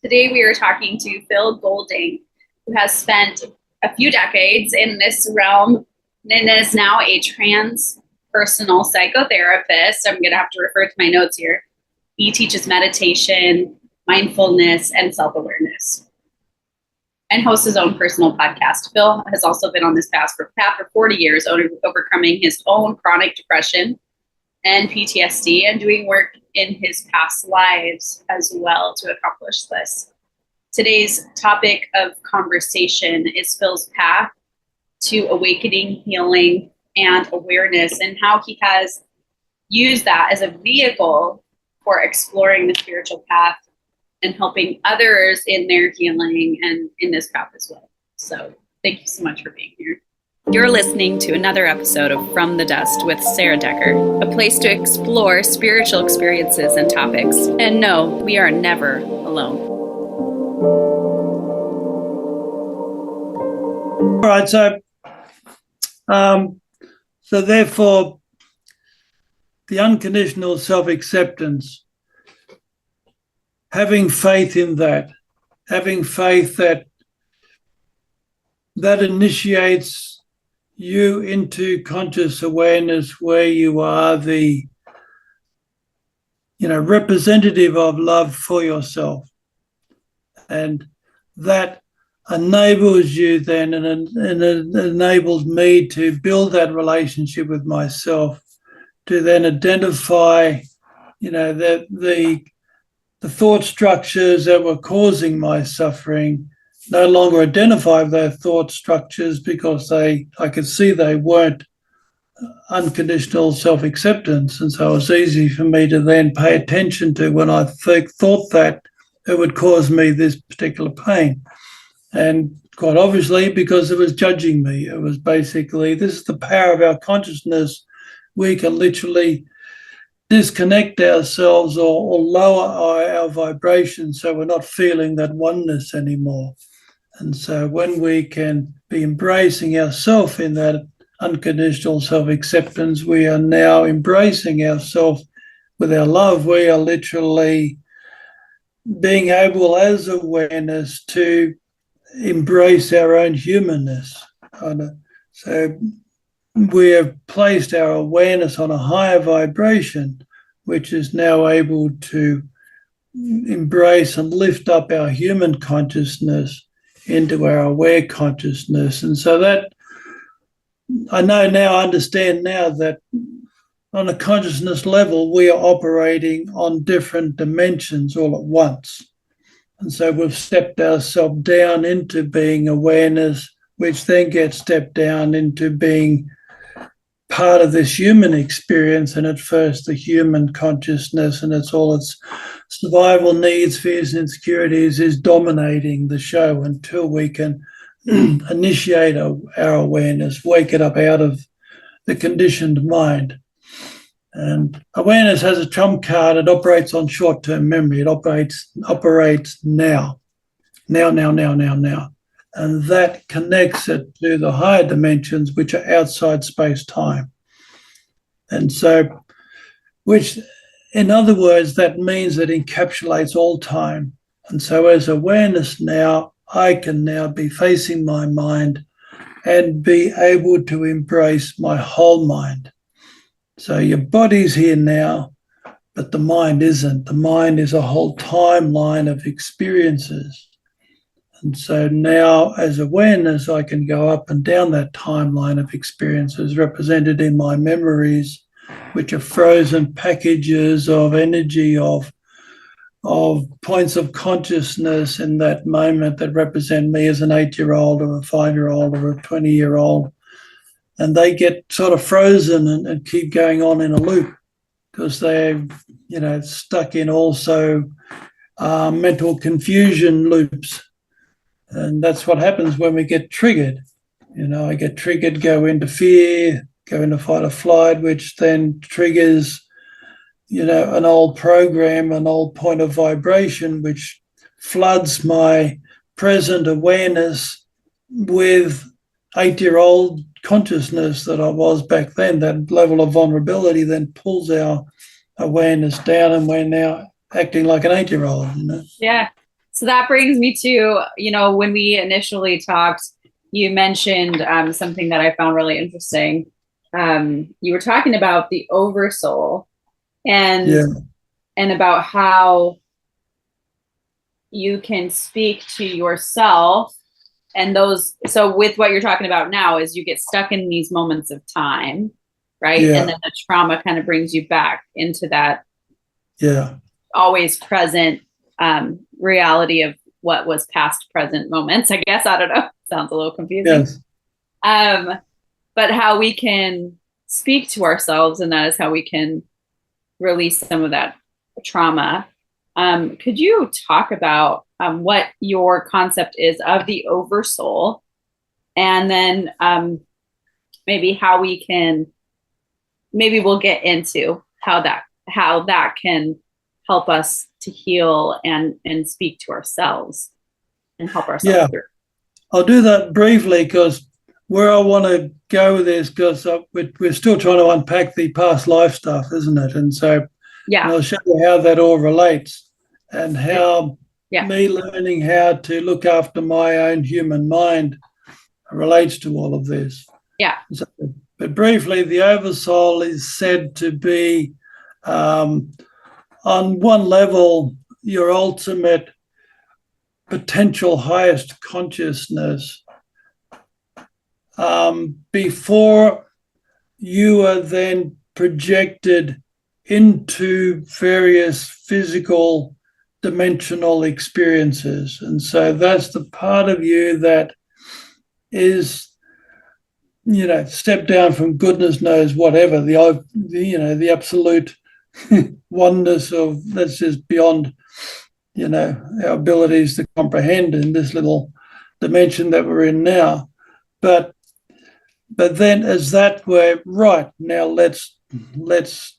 Today we are talking to Phil Goulding, who has spent a few decades in this realm and is now a transpersonal psychotherapist. I'm going to have to refer to my notes here. He teaches meditation, mindfulness, and self-awareness, and hosts his own personal podcast. Phil has also been on this path for 40 years, overcoming his own chronic depression and PTSD, and doing work in his past lives as well to accomplish this. Today's topic of conversation is Phil's path to awakening, healing, and awareness, and how he has used that as a vehicle for exploring the spiritual path and helping others in their healing and in this path as well. So thank you so much for being here. You're listening to another episode of From the Dust with Sarah Decker, a place to explore spiritual experiences and topics. And no, we are never alone. All right, so therefore, the unconditional self-acceptance, having faith in that, having faith that initiates you into conscious awareness where you are the, representative of love for yourself. And that enables you then, and it enables me to build that relationship with myself, to then identify, the thought structures that were causing my suffering, no longer identify their thought structures because I could see they weren't unconditional self-acceptance. And so it was easy for me to then pay attention to when I thought that it would cause me this particular pain. And quite obviously, because it was judging me, it was basically, this is the power of our consciousness. We can literally disconnect ourselves or lower our vibration so we're not feeling that oneness anymore. And so when we can be embracing ourselves in that unconditional self-acceptance, we are now embracing ourselves with our love. We are literally being able as awareness to embrace our own humanness. So we have placed our awareness on a higher vibration, which is now able to embrace and lift up our human consciousness into our aware consciousness. And so that I understand now that on a consciousness level, we are operating on different dimensions all at once. And so we've stepped ourselves down into being awareness, which then gets stepped down into being part of this human experience. And at first, the human consciousness and all its survival needs, fears, and insecurities is dominating the show until we can initiate our awareness, wake it up out of the conditioned mind. And awareness has a trump card. It operates on short-term memory. It operates now. And that connects it to the higher dimensions, which are outside space-time. And so, which, in other words, that means it encapsulates all time. And so as awareness now, I can now be facing my mind and be able to embrace my whole mind. So your body's here now, but the mind isn't. The mind is a whole timeline of experiences. And so now as awareness, I can go up and down that timeline of experiences represented in my memories, which are frozen packages of energy, of points of consciousness in that moment that represent me as an 8-year-old or a 5-year-old or a 20-year-old. And they get sort of frozen and keep going on in a loop because they're, stuck in also mental confusion loops. And that's what happens when we get triggered. I get triggered, go into fear, go into fight or flight, which then triggers, an old program, an old point of vibration, which floods my present awareness with 8-year-old consciousness that I was back then. That level of vulnerability then pulls our awareness down, and we're now acting like an 8-year-old. Yeah. So that brings me to, when we initially talked, you mentioned something that I found really interesting. You were talking about the oversoul and Yeah, and about how you can speak to yourself and those. So with what you're talking about now is you get stuck in these moments of time, right? And yeah, then the trauma kind of brings you back into that yeah, always present reality of what was past present moments. I guess, I don't know, sounds a little confusing. yes, um but how we can speak to ourselves, and that is how we can release some of that trauma. Could you talk about what your concept is of the oversoul, and then maybe how we can, maybe we'll get into how that can help us to heal and speak to ourselves and help ourselves yeah. through. I'll do that briefly because where I want to go with this, because we're still trying to unpack the past life stuff, isn't it? And so Yeah. I'll show you how that all relates and how Yeah. me learning how to look after my own human mind relates to all of this. Yeah. So, but briefly, the oversoul is said to be, on one level, your ultimate potential highest consciousness, before you are then projected into various physical dimensional experiences. And so that's the part of you that is, step down from goodness knows whatever, the absolute oneness of that's just beyond, our abilities to comprehend in this little dimension that we're in now. But then as that were right, now let's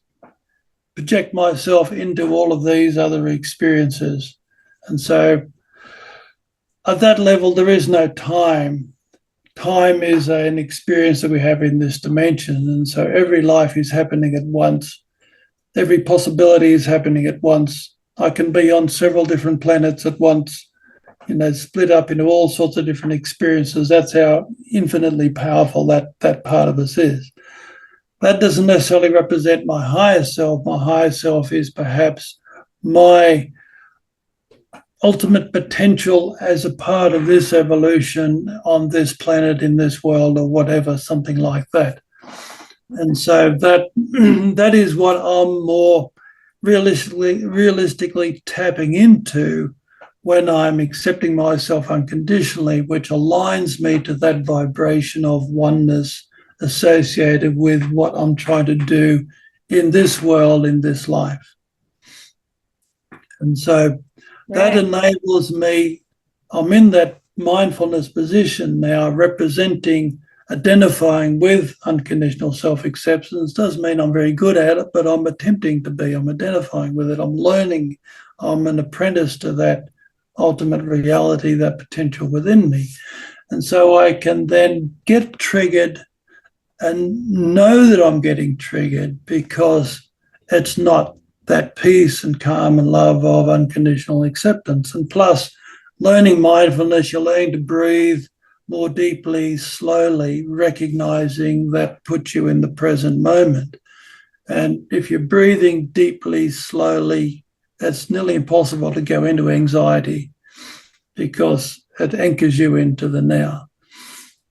project myself into all of these other experiences. And so at that level, there is no time. Time is an experience that we have in this dimension. And so every life is happening at once. Every possibility is happening at once. I can be on several different planets at once, split up into all sorts of different experiences. That's how infinitely powerful that part of us is. That doesn't necessarily represent my higher self. My higher self is perhaps my ultimate potential as a part of this evolution on this planet, in this world, or whatever, something like that. And so that that is what I'm more realistically tapping into when I'm accepting myself unconditionally, which aligns me to that vibration of oneness associated with what I'm trying to do in this world, in this life. And so that enables me, I'm in that mindfulness position now, representing, identifying with unconditional self-acceptance. Doesn't mean I'm very good at it, but I'm attempting to be. I'm identifying with it. I'm learning. I'm an apprentice to that ultimate reality, that potential within me. And so I can then get triggered and know that I'm getting triggered because it's not that peace and calm and love of unconditional acceptance. And plus, learning mindfulness, you're learning to breathe more deeply, slowly, recognizing that puts you in the present moment. And if you're breathing deeply, slowly, it's nearly impossible to go into anxiety because it anchors you into the now.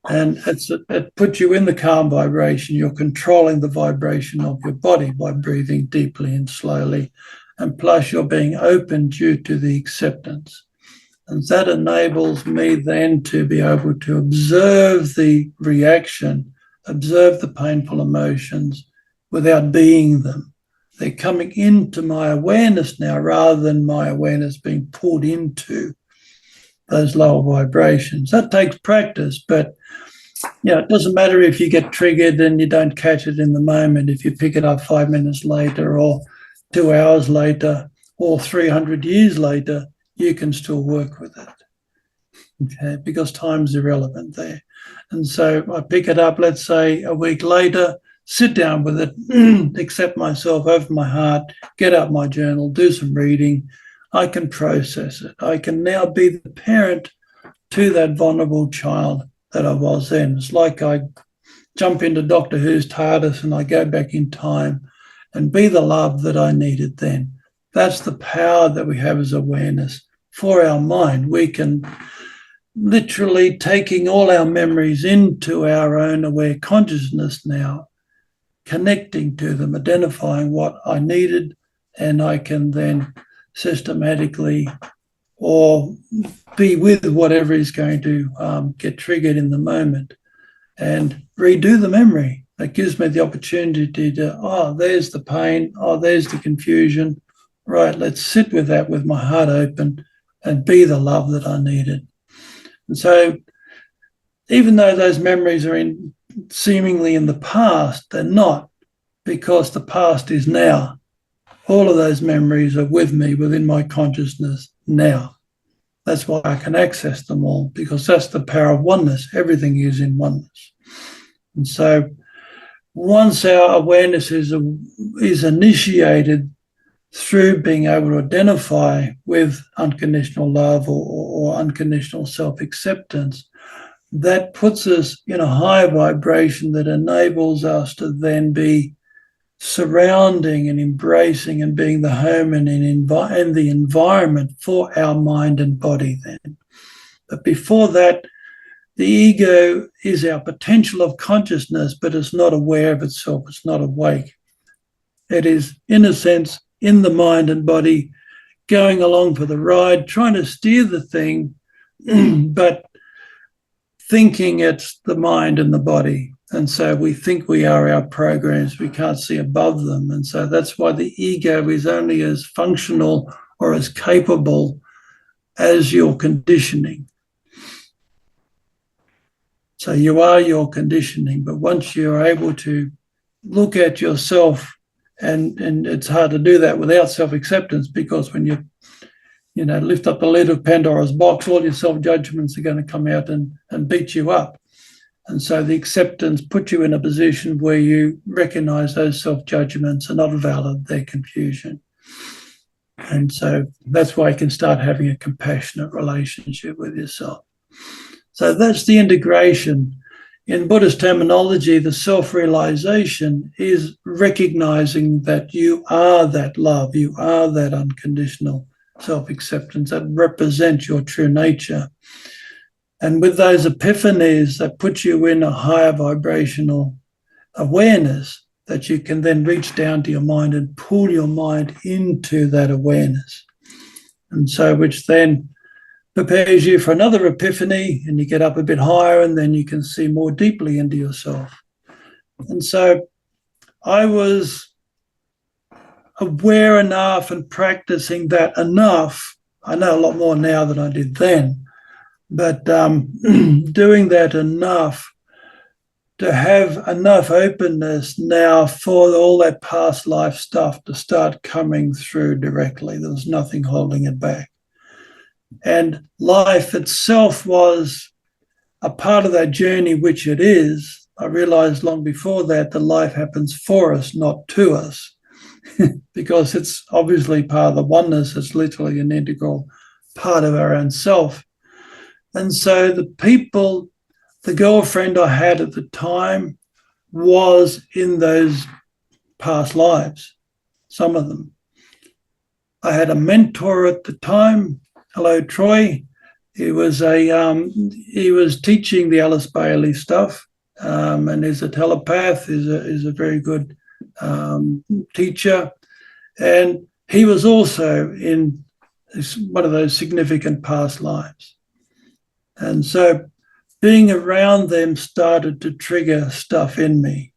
And it puts you in the calm vibration. You're controlling the vibration of your body by breathing deeply and slowly. And plus, you're being open due to the acceptance. And that enables me then to be able to observe the reaction, observe the painful emotions without being them. They're coming into my awareness now rather than my awareness being pulled into those lower vibrations. That takes practice, but it doesn't matter if you get triggered and you don't catch it in the moment. If you pick it up 5 minutes later or 2 hours later or 300 years later, you can still work with it, okay, because time's irrelevant there. And so I pick it up, let's say a week later, sit down with it, accept myself, open my heart, get out my journal, do some reading. I can process it. I can now be the parent to that vulnerable child that I was then. It's like I jump into Doctor Who's TARDIS and I go back in time and be the love that I needed then. That's the power that we have as awareness for our mind. We can literally taking all our memories into our own aware consciousness now, connecting to them, identifying what I needed, and I can then systematically or be with whatever is going to get triggered in the moment and redo the memory. That gives me the opportunity to, there's the pain, there's the confusion. Right, let's sit with that with my heart open and be the love that I needed. And so even though those memories are seemingly in the past, they're not, because the past is now. All of those memories are with me within my consciousness now. That's why I can access them all, because that's the power of oneness. Everything is in oneness. And so once our awareness is initiated through being able to identify with unconditional love or unconditional self-acceptance, that puts us in a higher vibration that enables us to then be surrounding and embracing and being the home and the environment for our mind and body then. But before that, the ego is our potential of consciousness, but it's not aware of itself. It's not awake. It is, in a sense, in the mind and body, going along for the ride, trying to steer the thing, but thinking it's the mind and the body. And so we think we are our programs. We can't see above them. And so that's why the ego is only as functional or as capable as your conditioning. So you are your conditioning, but once you're able to look at yourself, and it's hard to do that without self-acceptance, because when you lift up the lid of Pandora's box, all your self-judgments are going to come out and beat you up. And so the acceptance puts you in a position where you recognize those self-judgments are not valid, they're confusion. And so that's why you can start having a compassionate relationship with yourself. So that's the integration. In Buddhist terminology, the self-realization is recognizing that you are that love, you are that unconditional self-acceptance that represents your true nature. And with those epiphanies, that put you in a higher vibrational awareness that you can then reach down to your mind and pull your mind into that awareness. And so which then prepares you for another epiphany, and you get up a bit higher, and then you can see more deeply into yourself. And so I was aware enough and practicing that enough. I know a lot more now than I did then, but doing that enough to have enough openness now for all that past life stuff to start coming through directly. There was nothing holding it back. And life itself was a part of that journey, which it is. I realized long before that the life happens for us, not to us, because it's obviously part of the oneness. It's literally an integral part of our own self. And so the girlfriend I had at the time was in those past lives, some of them. I had a mentor at the time. Hello, Troy. He was teaching the Alice Bailey stuff, and is a telepath. is a very good teacher, and he was also in one of those significant past lives, and so being around them started to trigger stuff in me,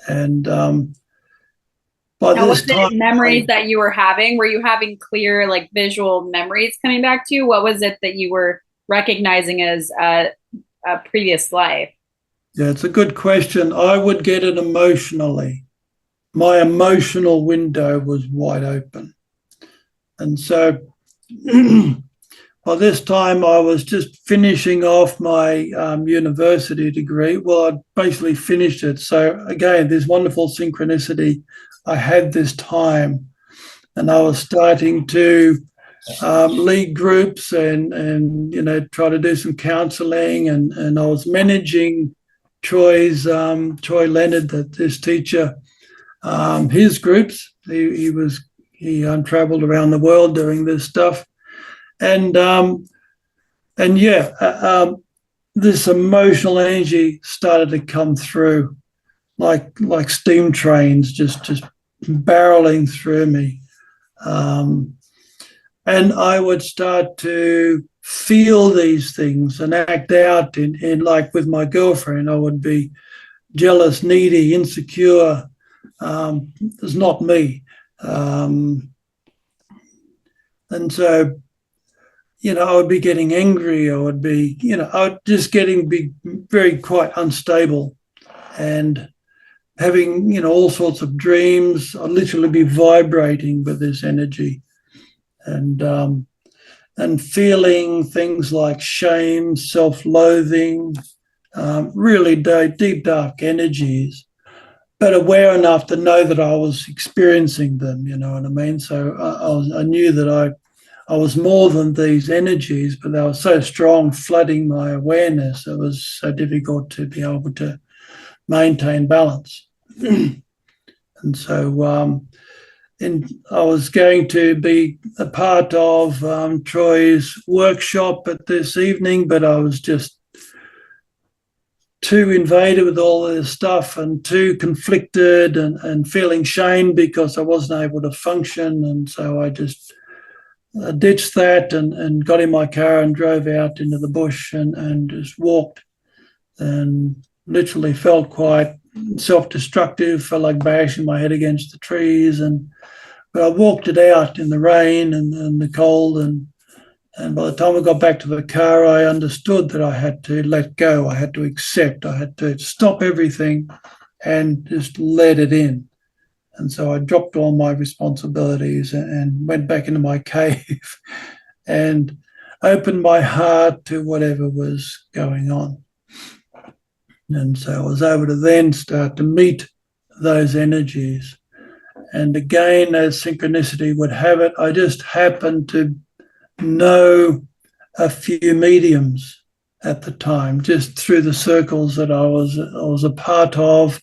and by now, this was time, it memories that you were having? Were you having clear, like, visual memories coming back to you? What was it that you were recognizing as a previous life? Yeah, it's a good question. I would get it emotionally. My emotional window was wide open. And so by this time, I was just finishing off my university degree. Well, I'd basically finished it. So again, this wonderful synchronicity. I had this time, and I was starting to lead groups and try to do some counselling, and I was managing Troy Leonard, this teacher, his groups. He traveled around the world doing this stuff, and yeah, this emotional energy started to come through like steam trains, just barreling through me. And I would start to feel these things and act out in like with my girlfriend. I would be jealous, needy, insecure. It's not me. And so, I would be getting angry. I would be, I would just be very quite unstable and having, all sorts of dreams. I'd literally be vibrating with this energy. And feeling things like shame, self-loathing, really deep, dark energies, but aware enough to know that I was experiencing them. You know what I mean? So I knew that I was more than these energies, but they were so strong, flooding my awareness. It was so difficult to be able to maintain balance. And so and I was going to be a part of Troy's workshop at this evening, but I was just too invaded with all this stuff and too conflicted and feeling shame because I wasn't able to function. And so I just ditched that and got in my car and drove out into the bush and just walked, and literally felt quite self-destructive, felt like bashing my head against the trees. But I walked it out in the rain and the cold, and by the time I got back to the car, I understood that I had to let go, I had to accept, I had to stop everything and just let it in. And so I dropped all my responsibilities and went back into my cave and opened my heart to whatever was going on. And so I was able to then start to meet those energies. And again, as synchronicity would have it, I just happened to know a few mediums at the time, just through the circles that I was a part of.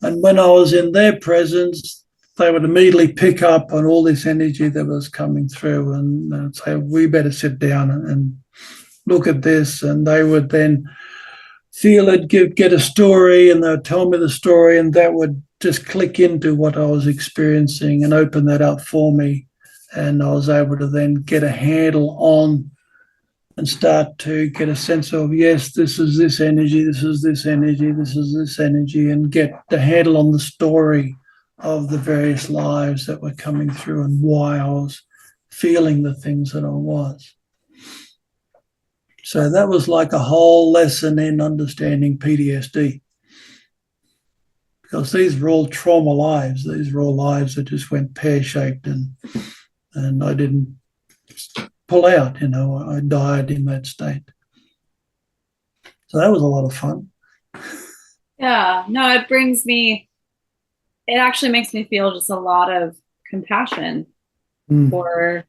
And when I was in their presence, they would immediately pick up on all this energy that was coming through and say, we better sit down and look at this. And they would then feel it, get a story, and they'd tell me the story, and that would just click into what I was experiencing and open that up for me. And I was able to then get a handle on and start to get a sense of, yes, this is this energy, this is this energy, this is this energy, and get the handle on the story of the various lives that were coming through and why I was feeling the things that I was. So that was like a whole lesson in understanding PTSD. Because these were all trauma lives. These were all lives that just went pear-shaped, and I didn't pull out, I died in that state. So that was a lot of fun. Yeah, no, it actually makes me feel just a lot of compassion for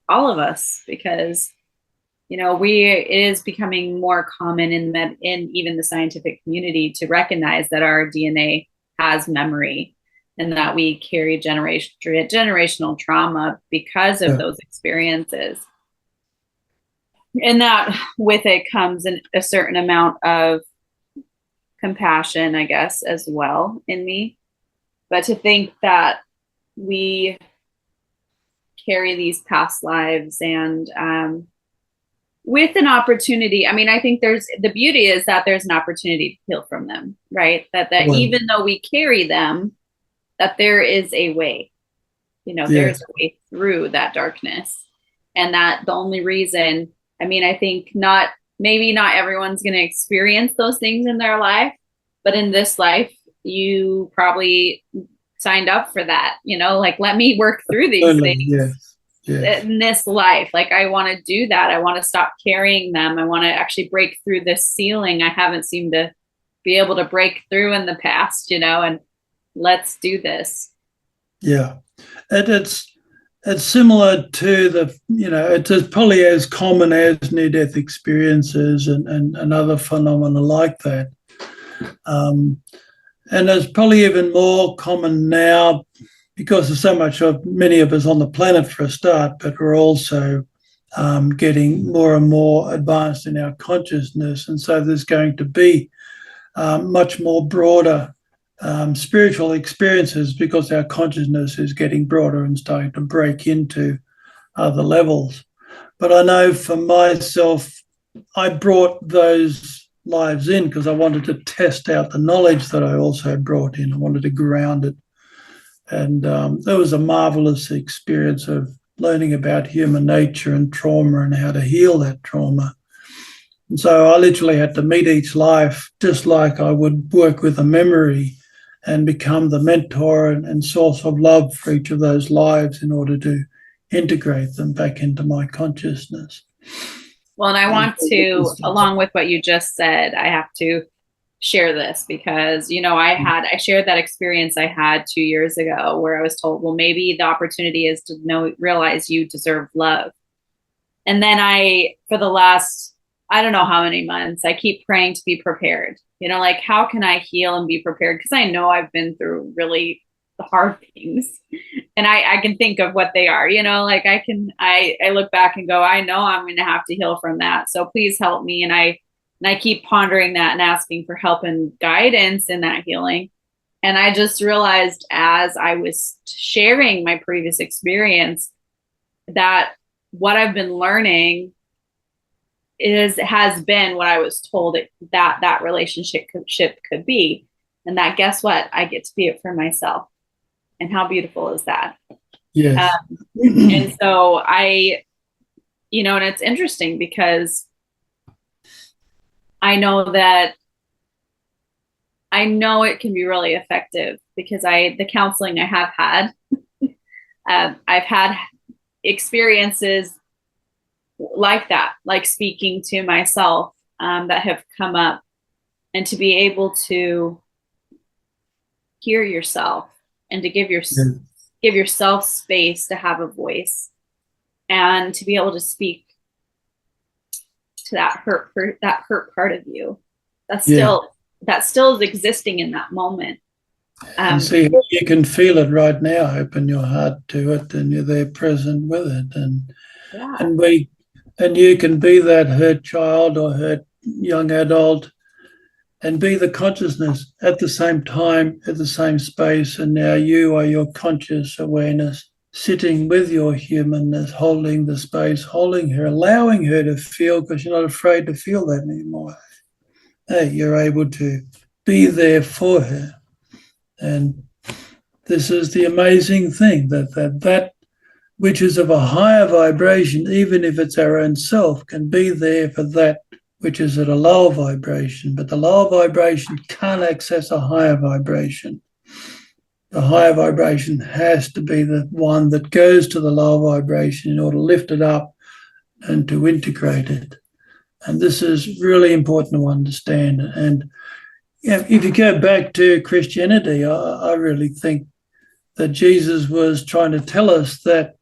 all of us, because it is becoming more common in even the scientific community to recognize that our DNA has memory and that we carry generational trauma because of those experiences. And that with it comes a certain amount of compassion, I guess, as well in me. But to think that we carry these past lives and with an opportunity. I mean, I think the beauty is that there's an opportunity to heal from them, right? That even though we carry them, that there is a way, there's a way through that darkness. And that the only reason, I mean, I think maybe not everyone's going to experience those things in their life, but in this life, you probably signed up for that, like, let me work through these things. In this life. Like, I want to do that. I want to stop carrying them. I want to actually break through this ceiling I haven't seemed to be able to break through in the past, and let's do this. Yeah. And it's similar to it's probably as common as near-death experiences and other phenomena like that. And it's probably even more common now because there's so much of many of us on the planet for a start, but we're also getting more and more advanced in our consciousness. And so there's going to be much more broader spiritual experiences because our consciousness is getting broader and starting to break into other levels. But I know for myself, I brought those lives in because I wanted to test out the knowledge that I also brought in. I wanted to ground it. And it was a marvelous experience of learning about human nature and trauma and how to heal that trauma. And so I literally had to meet each life just like I would work with a memory and become the mentor and source of love for each of those lives in order to integrate them back into my consciousness. Well, and I want to, along with what you just said, I have to share this because, I shared that experience I had 2 years ago where I was told, well, maybe the opportunity is to realize you deserve love. And then for the last, I don't know how many months, I keep praying to be prepared. Like, how can I heal and be prepared? Because I know I've been through really hard things and I can think of what they are, like I look back and go, I know I'm going to have to heal from that. So please help me. And I keep pondering that and asking for help and guidance in that healing. And I just realized as I was sharing my previous experience that what I've been learning has been what I was told that relationship could be. And that, guess what? I get to be it for myself. And how beautiful is that? Yes. And so and it's interesting because I know it can be really effective because the counseling I have had, I've had experiences like that, like speaking to myself that have come up, and to be able to hear yourself and to give yourself space to have a voice and to be able to speak to that hurt part of you that still is existing in that moment. And see, you can feel it right now. Open your heart to it, and you're there present with it, and you can be that hurt child or hurt young adult and be the consciousness at the same time, at the same space. And now you are your conscious awareness sitting with your humanness, holding the space, holding her, allowing her to feel, because you're not afraid to feel that anymore. Hey, you're able to be there for her. And this is the amazing thing, that which is of a higher vibration, even if it's our own self, can be there for that which is at a lower vibration. But the lower vibration can't access a higher vibration. The higher vibration has to be the one that goes to the lower vibration in order to lift it up and to integrate it. And this is really important to understand. And if you go back to Christianity, I really think that Jesus was trying to tell us that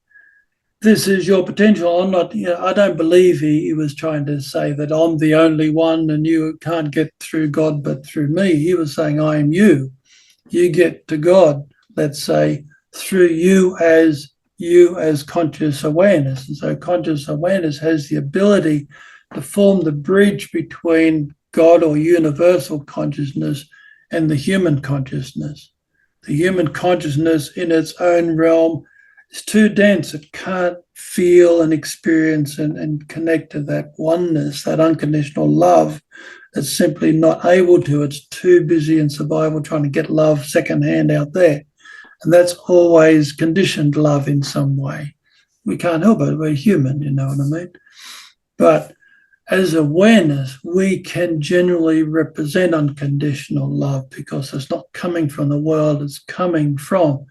this is your potential. I don't believe he was trying to say that I'm the only one and you can't get through God but through me. He was saying, I am you. You get to God, let's say, through you as conscious awareness. And so conscious awareness has the ability to form the bridge between God or universal consciousness and the human consciousness. The human consciousness in its own realm is too dense. It can't feel and experience and connect to that oneness, that unconditional love. It's simply not able to. It's too busy in survival trying to get love secondhand out there. And that's always conditioned love in some way. We can't help it. We're human, you know what I mean? But as awareness, we can generally represent unconditional love because it's not coming from the world. It's coming from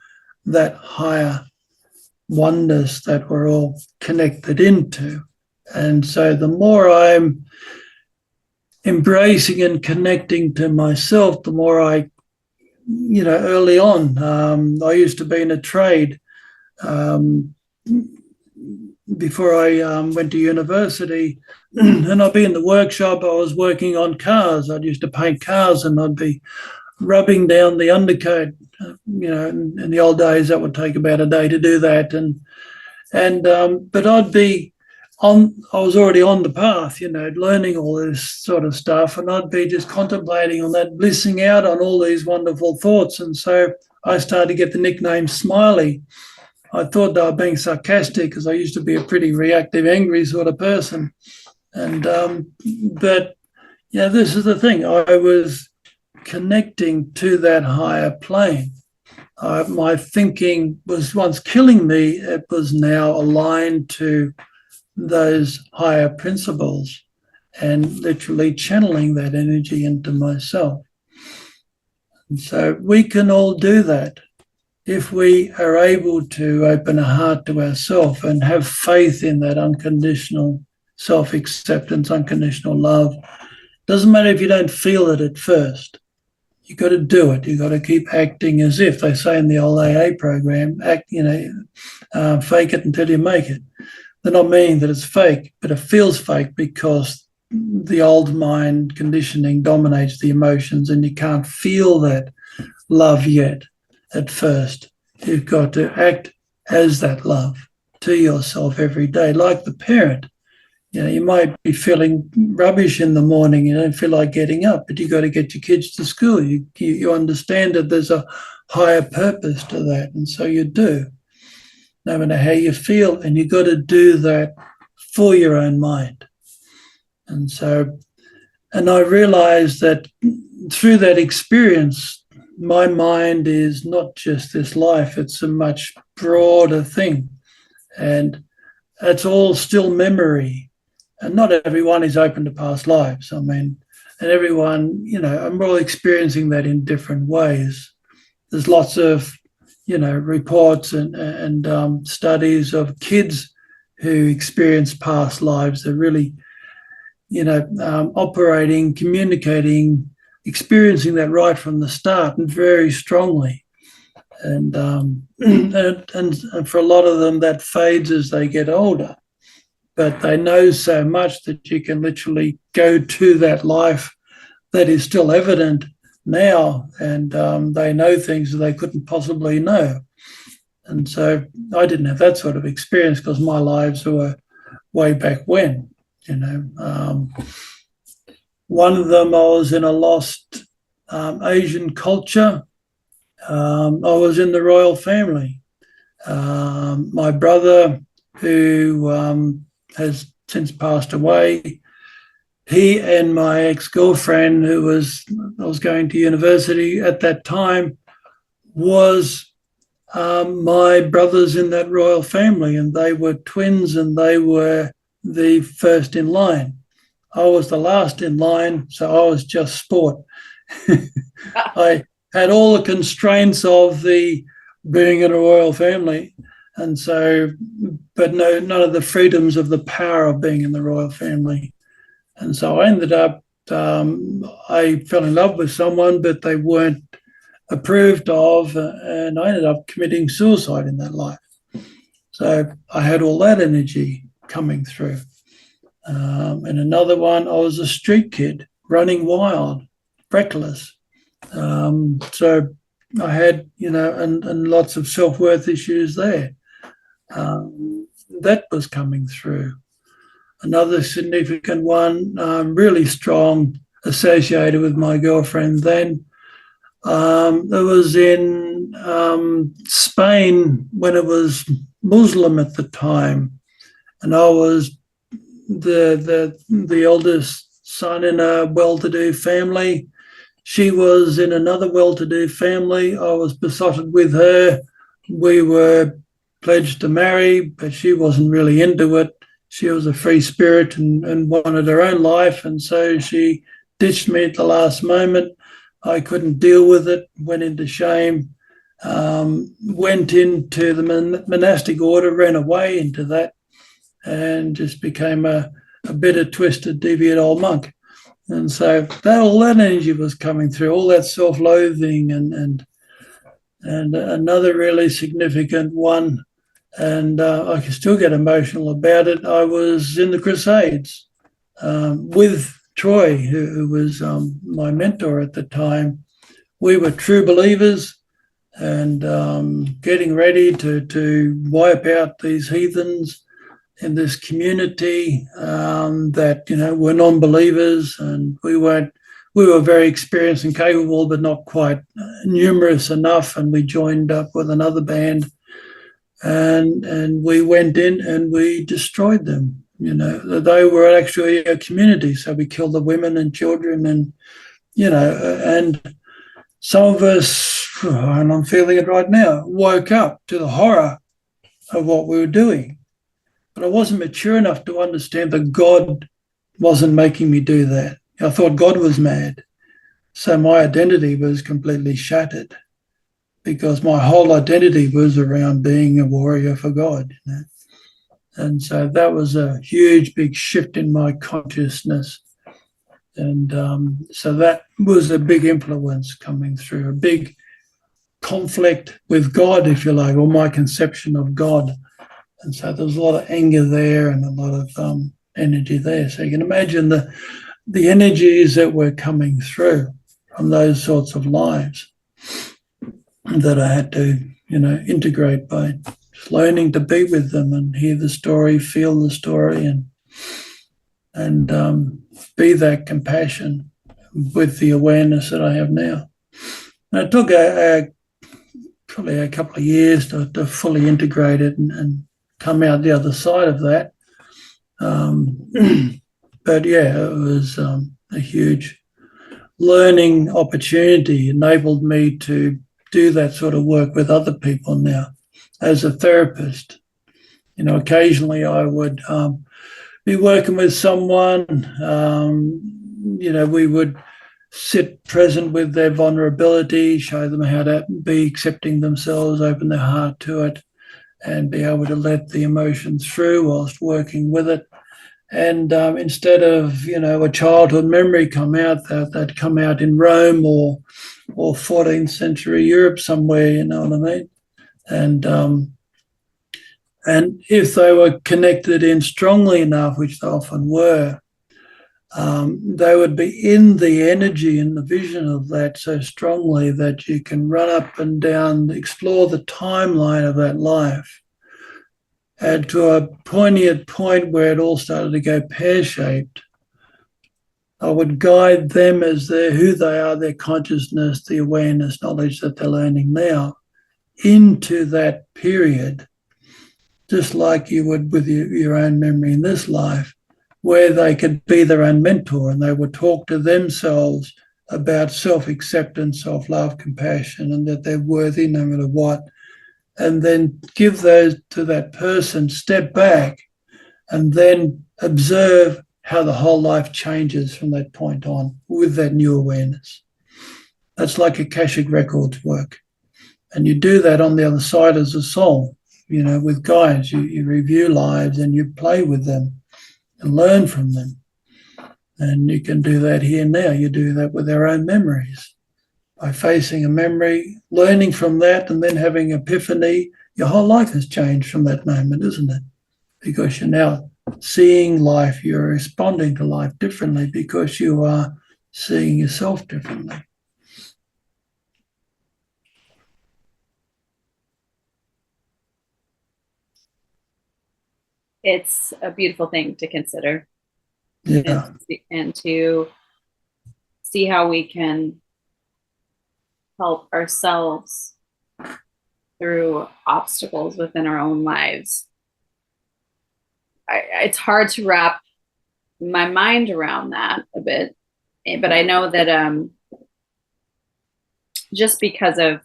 that higher oneness that we're all connected into. And so the more I'm embracing and connecting to myself, the more early on, I used to be in a trade before I went to university, and I'd be in the workshop. I was working on cars. I used to paint cars, and I'd be rubbing down the undercoat. In the old days, that would take about a day to do that, but I'd be on. I was already on the path, learning all this sort of stuff, and I'd be just contemplating on that, blissing out on all these wonderful thoughts, and so I started to get the nickname Smiley. I thought they were being sarcastic because I used to be a pretty reactive, angry sort of person. But yeah, this is the thing. I was connecting to that higher plane. My thinking was once killing me. It was now aligned to those higher principles and literally channeling that energy into myself. And so we can all do that. If we are able to open a heart to ourselves and have faith in that unconditional self-acceptance, unconditional love, doesn't matter if you don't feel it at first. You've got to do it. You've got to keep acting as if, they say in the old AA program, fake it until you make it. They're not meaning that it's fake, but it feels fake because the old mind conditioning dominates the emotions and you can't feel that love yet. At first, you've got to act as that love to yourself every day, like the parent. You might be feeling rubbish in the morning, you don't feel like getting up, but you've got to get your kids to school. You understand that there's a higher purpose to that, and so you do, no matter how you feel, and you've got to do that for your own mind. And I realized that through that experience, my mind is not just this life, it's a much broader thing. And it's all still memory. And not everyone is open to past lives. And everyone, I'm all experiencing that in different ways. There's lots of, reports and studies of kids who experience past lives. They're really, operating, communicating, experiencing that right from the start and very strongly. And for a lot of them, that fades as they get older. But they know so much that you can literally go to that life that is still evident now, and they know things that they couldn't possibly know. And so I didn't have that sort of experience because my lives were way back when, One of them, I was in a lost Asian culture. I was in the royal family. My brother, who has since passed away, he and my ex-girlfriend, I was going to university at that time, was my brothers in that royal family, and they were twins and they were the first in line. I was the last in line, so I was just sport. I had all the constraints of the being in a royal family, and so, but none of the freedoms of the power of being in the royal family. And so I ended up, I fell in love with someone, but they weren't approved of, and I ended up committing suicide in that life. So I had all that energy coming through. And another one, I was a street kid, running wild, reckless. So I had, and lots of self-worth issues there. That was coming through. Another significant one, really strong, associated with my girlfriend then. It was in Spain when it was Muslim at the time, and I was the eldest son in a well-to-do family. She was in another well-to-do family. I was besotted with her. We were pledged to marry, but she wasn't really into it. She was a free spirit and wanted her own life, and so she ditched me at the last moment. I couldn't deal with it, went into shame, went into the monastic order, ran away into that, and just became a bitter, twisted, deviant old monk. And so all that energy was coming through, all that self-loathing, and another really significant one And I can still get emotional about it. I was in the Crusades with Troy, who was my mentor at the time. We were true believers and getting ready to wipe out these heathens in this community that were non-believers, and we were very experienced and capable, but not quite numerous enough. And we joined up with another band, and we went in and we destroyed them. They were actually a community, so we killed the women and children, and and some of us, and I'm feeling it right now, woke up to the horror of what we were doing. But I wasn't mature enough to understand that God wasn't making me do that. I thought God was mad. So my identity was completely shattered because my whole identity was around being a warrior for God. And so that was a huge, big shift in my consciousness. And so that was a big influence coming through, a big conflict with God, if you like, or my conception of God. And so there was a lot of anger there and a lot of energy there. So you can imagine the energies that were coming through from those sorts of lives that I had to, integrate by just learning to be with them and hear the story, feel the story, and be that compassion with the awareness that I have now. And it took probably a couple of years to fully integrate it and come out the other side of that. But yeah, it was a huge learning opportunity, enabled me to do that sort of work with other people now as a therapist. Occasionally I would be working with someone, we would sit present with their vulnerability, show them how to be accepting themselves, open their heart to it, and be able to let the emotions through whilst working with it. And instead of, a childhood memory come out, that'd come out in Rome or 14th century Europe somewhere, you know what I mean? And if they were connected in strongly enough, which they often were, they would be in the energy and the vision of that so strongly that you can run up and down, explore the timeline of that life, and to a poignant point where it all started to go pear-shaped. I would guide them as who they are, their consciousness, the awareness, knowledge that they're learning now, into that period, just like you would with your own memory in this life, where they could be their own mentor and they would talk to themselves about self-acceptance, self-love, compassion, and that they're worthy no matter what. And then give those to that person, step back, and then observe how the whole life changes from that point on with that new awareness. That's like Akashic Records work. And you do that on the other side as a soul, with guides. You review lives and you play with them and learn from them. And you can do that here now. You do that with our own memories. By facing a memory, learning from that, and then having epiphany, your whole life has changed from that moment, isn't it? Because you're now seeing life, you're responding to life differently because you are seeing yourself differently. It's a beautiful thing to consider. Yeah. And to see how we can help ourselves through obstacles within our own lives. It's hard to wrap my mind around that a bit, but I know that just because of,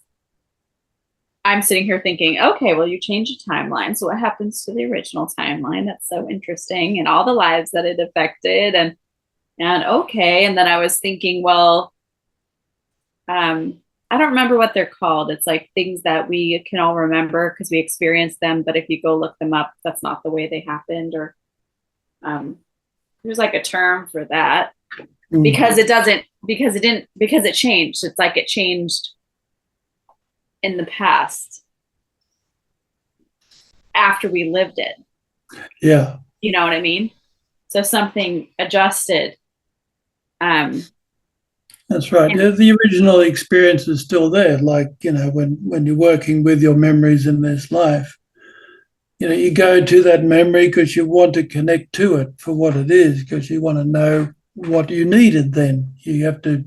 I'm sitting here thinking, okay, well, you changed the timeline. So what happens to the original timeline? That's so interesting. And all the lives that it affected. And okay. And then I was thinking, well, I don't remember what they're called. It's like things that we can all remember because we experienced them. But if you go look them up, that's not the way they happened. Or there's like a term for that because it changed. It's like it changed in the past. after we lived it. Yeah. You know what I mean? So something adjusted. That's right. The original experience is still there. Like, when you're working with your memories in this life, you go to that memory because you want to connect to it for what it is, because you want to know what you needed then. You have to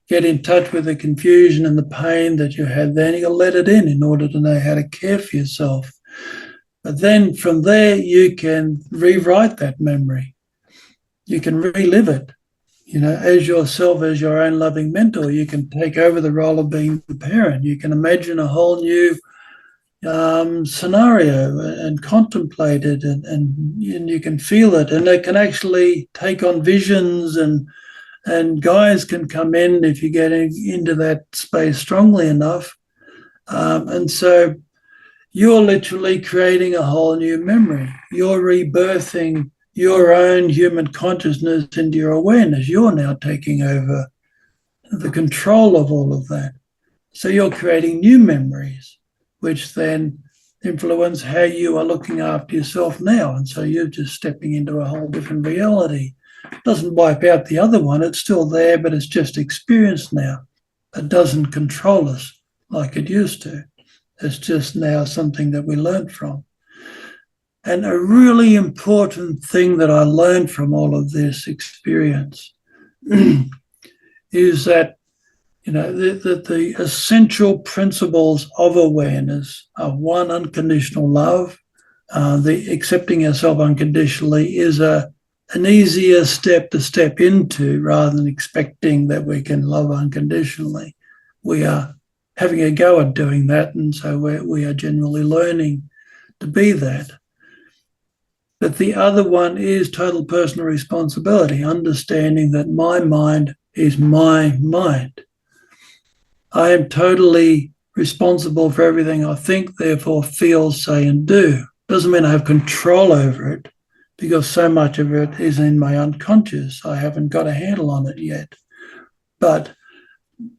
get in touch with the confusion and the pain that you had then. You'll let it in order to know how to care for yourself. But then from there, you can rewrite that memory. You can relive it. As yourself, as your own loving mentor, you can take over the role of being the parent. You can imagine a whole new scenario and contemplate it, and you can feel it, and it can actually take on visions, and guys can come in if you get into that space strongly enough. And so you're literally creating a whole new memory. You're rebirthing your own human consciousness into your awareness. You're now taking over the control of all of that. So you're creating new memories, which then influence how you are looking after yourself now. And so you're just stepping into a whole different reality. It doesn't wipe out the other one. It's still there, but it's just experienced now. It doesn't control us like it used to. It's just now something that we learned from. And a really important thing that I learned from all of this experience is that, the essential principles of awareness are: one, unconditional love. The accepting ourselves unconditionally is an easier step to step into, rather than expecting that we can love unconditionally. We are having a go at doing that, and so we are generally learning to be that. But the other one is total personal responsibility, understanding that my mind is my mind. I am totally responsible for everything I think, therefore feel, say, and do. Doesn't mean I have control over it, because so much of it is in my unconscious. I haven't got a handle on it yet. But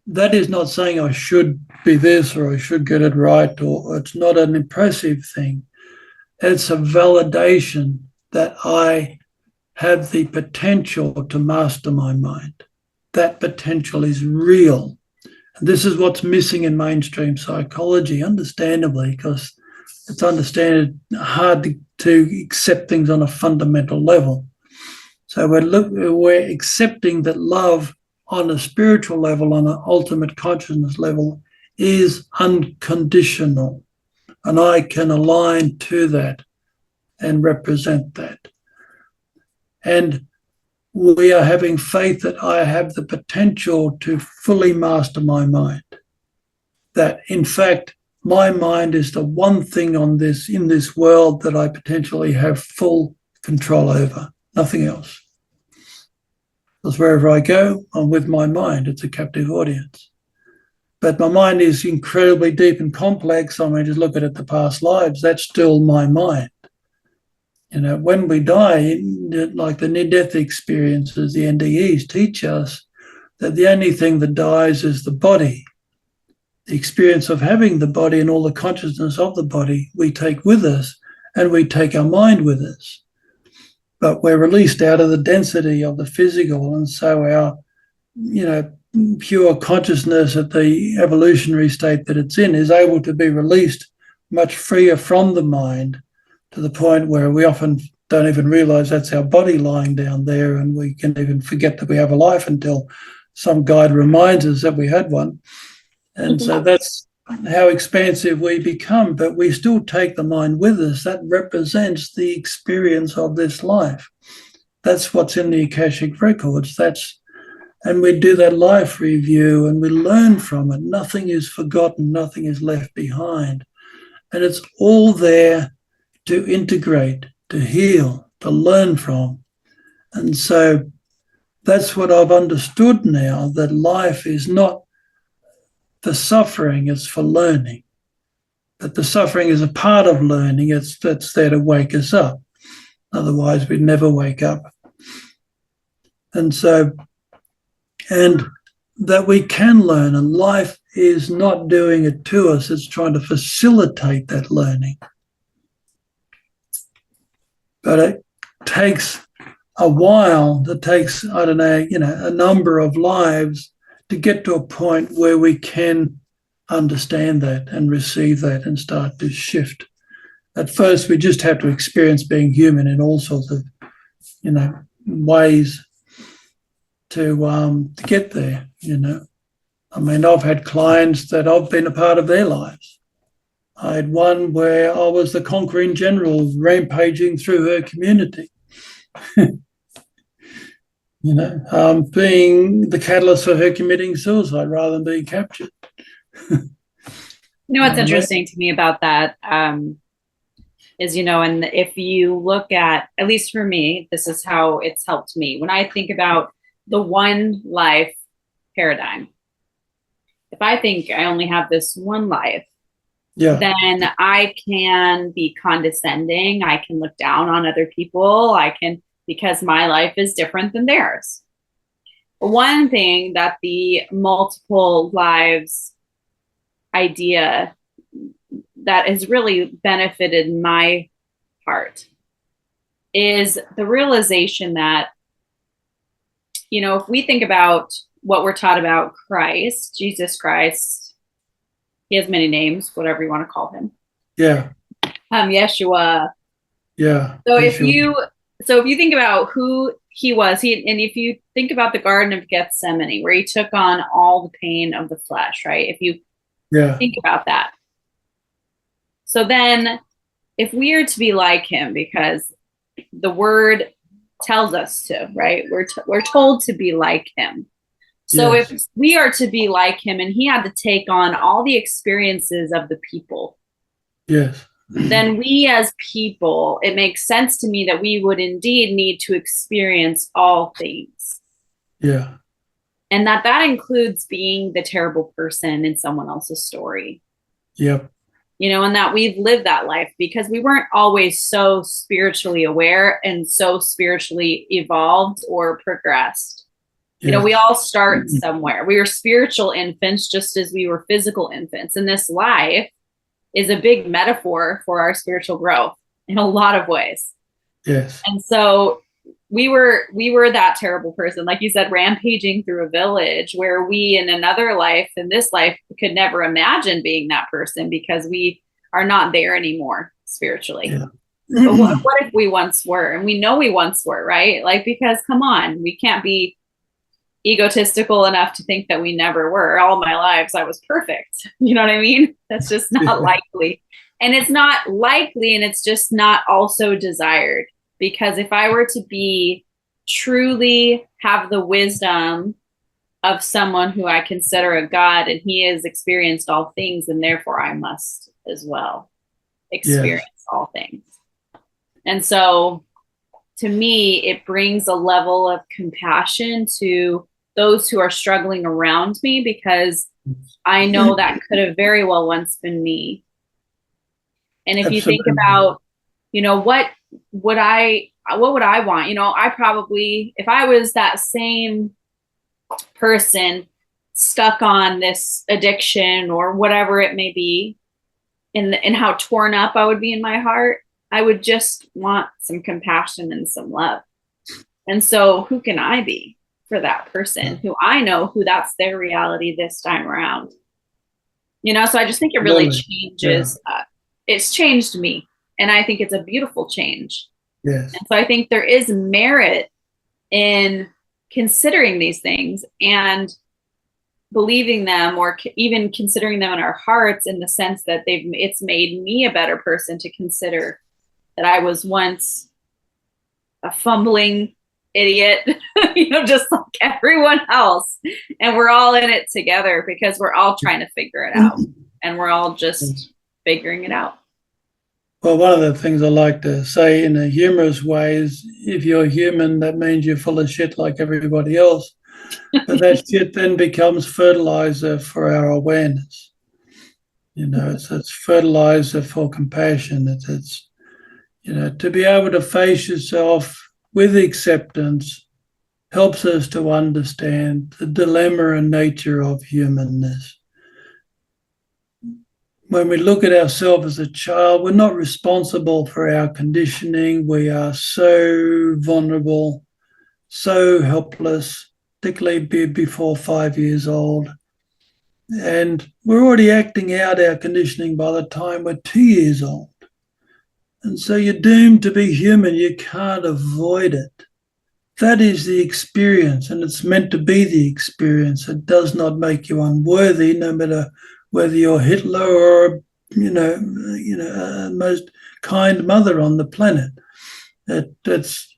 that is not saying I should be this or I should get it right, or it's not an impressive thing. It's a validation that I have the potential to master my mind. That potential is real. And this is what's missing in mainstream psychology, understandably, because it's hard to accept things on a fundamental level. So we're accepting that love on a spiritual level, on an ultimate consciousness level, is unconditional. And I can align to that and represent that. And we are having faith that I have the potential to fully master my mind. That, in fact, my mind is the one thing in this world that I potentially have full control over, nothing else. Because wherever I go, I'm with my mind. It's a captive audience. But my mind is incredibly deep and complex. I mean, just look at the past lives. That's still my mind. When we die, like the near-death experiences, the NDEs teach us that the only thing that dies is the body. The experience of having the body and all the consciousness of the body we take with us, and we take our mind with us. But we're released out of the density of the physical, and so our, pure consciousness at the evolutionary state that it's in is able to be released much freer from the mind, to the point where we often don't even realize that's our body lying down there, and we can even forget that we have a life until some guide reminds us that we had one. And so that's how expansive we become, but we still take the mind with us. That represents the experience of this life. That's what's in the Akashic records. And we do that life review and we learn from it. Nothing is forgotten, nothing is left behind. And it's all there to integrate, to heal, to learn from. And so that's what I've understood now, that life is not for suffering, it's for learning. That the suffering is a part of learning, that's there to wake us up. Otherwise, we'd never wake up. And that we can learn, and life is not doing it to us, it's trying to facilitate that learning. but it takes a while. It takes, I don't know, a number of lives to get to a point where we can understand that and receive that and start to shift. At first, we just have to experience being human in all sorts of, ways to get there. I mean, I've had clients that I've been a part of their lives. I had one where I was the conquering general rampaging through her community. Being the catalyst for her committing suicide rather than being captured. What's interesting to me about that is, and if you look at least for me, this is how it's helped me. When I think about the one life paradigm, if I think I only have this one life, then I can be condescending. I can look down on other people. Because my life is different than theirs. One thing that the multiple lives idea that has really benefited my heart is the realization that, if we think about what we're taught about Christ, Jesus Christ, he has many names, whatever you want to call him. Yeah. Yeshua. Yeah. So if you think about who he was, and if you think about the Garden of Gethsemane, where he took on all the pain of the flesh, right? If you think about that. So then if we are to be like him, because the word tells us to, right? We're told to be like him. So if we are to be like him and he had to take on all the experiences of the people, then we as people, it makes sense to me that we would indeed need to experience all things. Yeah. And that includes being the terrible person in someone else's story. Yep. And that we've lived that life because we weren't always so spiritually aware and so spiritually evolved or progressed. We all start somewhere. We were spiritual infants just as we were physical infants. And this life is a big metaphor for our spiritual growth in a lot of ways. Yes. And so we were that terrible person, like you said, rampaging through a village where we in another life, in this life, could never imagine being that person because we are not there anymore spiritually. Yeah. But what if we once were? And we know we once were, right? Because come on, we can't be egotistical enough to think that we never were. All my lives I was perfect. You know what I mean? That's just not likely. And it's not likely, and it's just not also desired. Because if I were to be truly have the wisdom of someone who I consider a God, and he has experienced all things, and therefore I must as well experience all things. And so to me, it brings a level of compassion to those who are struggling around me, because I know that could have very well once been me. And if you think about, what would I want? I probably, if I was that same person stuck on this addiction or whatever it may be, and how torn up I would be in my heart, I would just want some compassion and some love. And so who can I be for that person who I know who that's their reality this time around? So I just think it really changes. It's changed me. And I think it's a beautiful change. Yes. And so I think there is merit in considering these things and believing them, or even considering them in our hearts, in the sense that it's made me a better person to consider that I was once a fumbling idiot, just like everyone else. And we're all in it together because we're all trying to figure it out, and we're all just figuring it out. Well, one of the things I like to say in a humorous way is, if you're human, that means you're full of shit like everybody else. But that shit then becomes fertilizer for our awareness. It's fertilizer for compassion. It's to be able to face yourself with acceptance helps us to understand the dilemma and nature of humanness. when we look at ourselves as a child, we're not responsible for our conditioning. We are so vulnerable, so helpless, particularly before 5 years old. And we're already acting out our conditioning by the time we're 2 years old. And so you're doomed to be human. You can't avoid it. That is the experience, and it's meant to be the experience. It does not make you unworthy, no matter whether you're Hitler or, a most kind mother on the planet. It's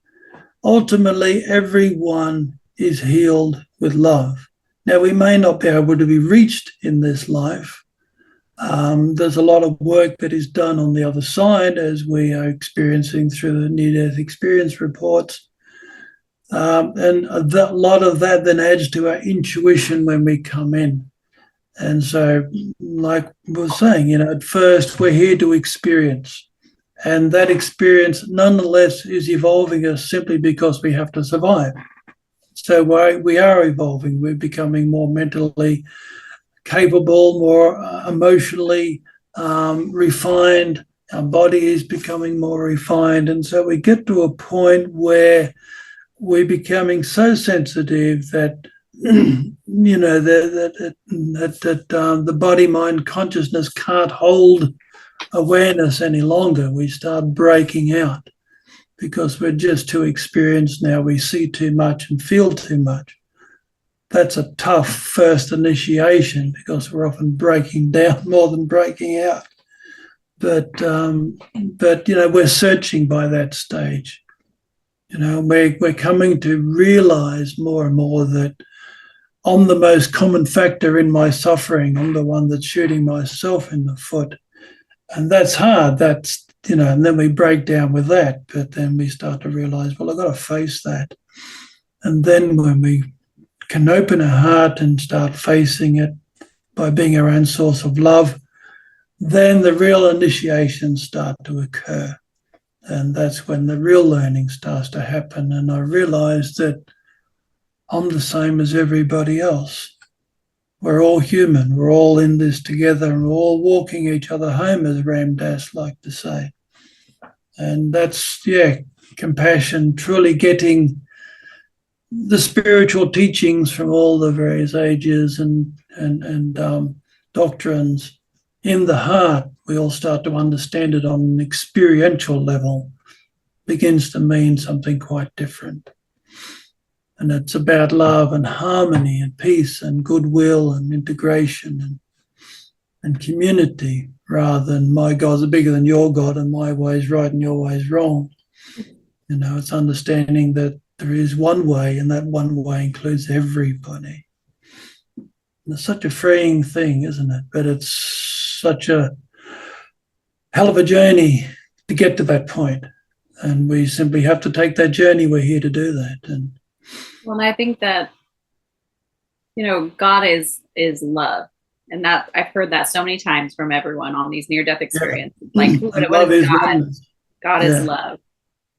ultimately everyone is healed with love. Now, we may not be able to be reached in this life. There's a lot of work that is done on the other side, as we are experiencing through the near-death experience reports. And a lot of that then adds to our intuition when we come in. And so, like we were saying, at first we're here to experience. And that experience, nonetheless, is evolving us simply because we have to survive. So we are evolving. We're becoming more mentally capable, more emotionally refined. Our body is becoming more refined. And so we get to a point where we're becoming so sensitive that the body mind consciousness can't hold awareness any longer. We start breaking out because we're just too experienced now. We see too much and feel too much. That's a tough first initiation because we're often breaking down more than breaking out. But we're searching by that stage. We're coming to realize more and more that I'm the most common factor in my suffering. I'm the one that's shooting myself in the foot. And that's hard. And then we break down with that. But then we start to realize, well, I've got to face that. And then when we can open our heart and start facing it by being our own source of love, then the real initiations start to occur. And that's when the real learning starts to happen. And I realized that I'm the same as everybody else. We're all human. We're all in this together, and we're all walking each other home, as Ram Dass liked to say. And that's, compassion, truly getting the spiritual teachings from all the various ages and doctrines in the heart. We all start to understand it on an experiential level. Begins to mean something quite different. And it's about love and harmony and peace and goodwill and integration and community, rather than my God's bigger than your God and my way's right and your way's wrong. It's understanding that there is one way, and that one way includes everybody. And it's such a freeing thing, isn't it? But it's such a hell of a journey to get to that point. And we simply have to take that journey. We're here to do that. And I think that, God is love. And that I've heard that so many times from everyone on these near-death experiences. Yeah. Like, what is God? Oneness. God is love.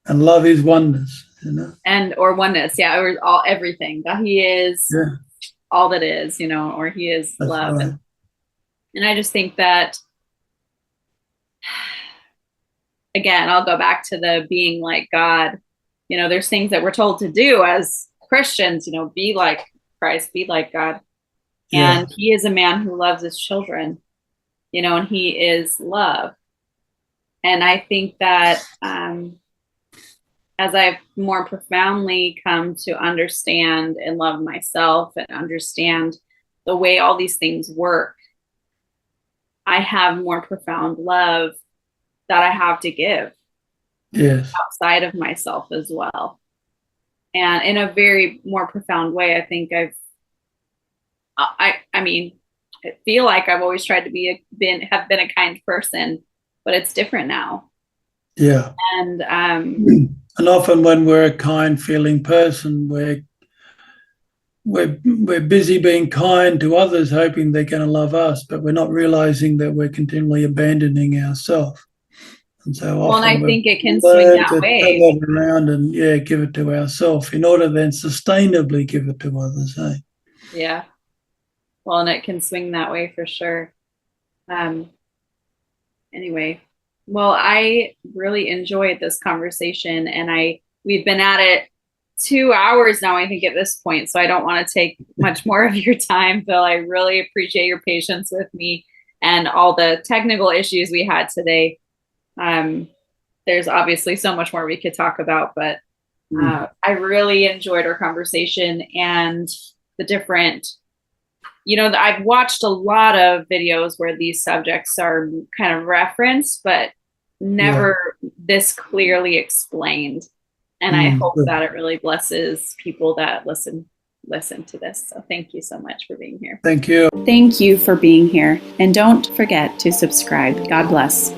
And love is oneness, or oneness, or everything. That He is all that is, or He is That's love. Right. And I just think that, again, I'll go back to the being like God. There's things that we're told to do as Christians, be like Christ, be like God. And He is a man who loves his children, and He is love. And I think that as I've more profoundly come to understand and love myself and understand the way all these things work, I have more profound love that I have to give outside of myself as well. And in a very more profound way, I think I feel like I've always tried to have been a kind person, but it's different now. Yeah. And often when we're a kind feeling person, we're busy being kind to others, hoping they're going to love us, but we're not realizing that we're continually abandoning ourselves. And so often, and I think it can swing that way. Turn that around and give it to ourselves in order to then sustainably give it to others. Yeah. Well, and it can swing that way for sure. Anyway, well, I really enjoyed this conversation, and we've been at it 2 hours now, I think, at this point. So I don't want to take much more of your time, Phil. I really appreciate your patience with me and all the technical issues we had today. There's obviously so much more we could talk about, but I really enjoyed our conversation and the different, I've watched a lot of videos where these subjects are kind of referenced, but never this clearly explained. And I hope that it really blesses people that listen to this. So thank you so much for being here. Thank you. Thank you for being here. And don't forget to subscribe. God bless.